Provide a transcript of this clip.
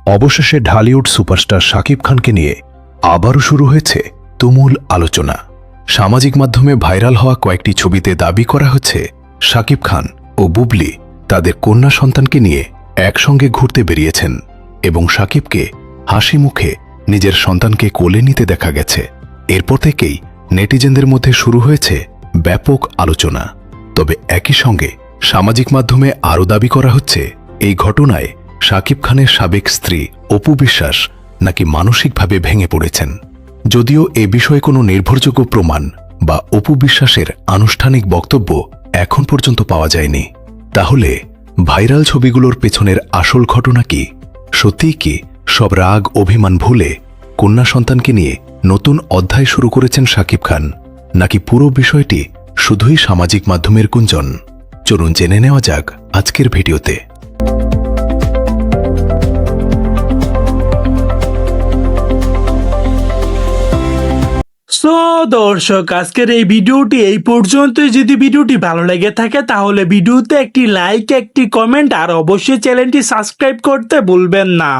অবশেষে ঢালিউড সুপারস্টার শাকিব খানকে নিয়ে আবারও শুরু হয়েছে তুমুল আলোচনা। সামাজিক মাধ্যমে ভাইরাল হওয়া কয়েকটি ছবিতে দাবি করা হচ্ছে শাকিব খান ও বুবলি তাদের কন্যা সন্তানকে নিয়ে একসঙ্গে ঘুরতে বেরিয়েছেন এবং শাকিবকে হাসি মুখে নিজের সন্তানকে কোলে নিতে দেখা গেছে। এরপর থেকেই নেটিজেনদের মধ্যে শুরু হয়েছে ব্যাপক আলোচনা। তবে একই সঙ্গে সামাজিক মাধ্যমে আরও দাবি করা হচ্ছে এই ঘটনায় শাকিব খানের সাবেক স্ত্রী অপু বিশ্বাস নাকি মানসিকভাবে ভেঙে পড়েছেন। যদিও এ বিষয়ে কোনো নির্ভরযোগ্য প্রমাণ বা অপু বিশ্বাসের আনুষ্ঠানিক বক্তব্য এখন পর্যন্ত পাওয়া যায়নি। তাহলে ভাইরাল ছবিগুলোর পেছনের আসল ঘটনা কি? সত্যিই কি সব রাগ অভিমান ভুলে কন্যা সন্তানকে নিয়ে নতুন অধ্যায় শুরু করেছেন শাকিব খান, নাকি পুরো বিষয়টি শুধুই সামাজিক মাধ্যমের গুঞ্জন? চলুন জেনে নেওয়া যাক আজকের ভিডিওতে। দর্শক, আজকের এই ভিডিওটি এই পর্যন্তই। যদি ভিডিওটি ভালো লেগে থাকে তাহলে ভিডিওতে একটি লাইক, একটি কমেন্ট আর অবশ্যই চ্যানেলটি সাবস্ক্রাইব করতে ভুলবেন না।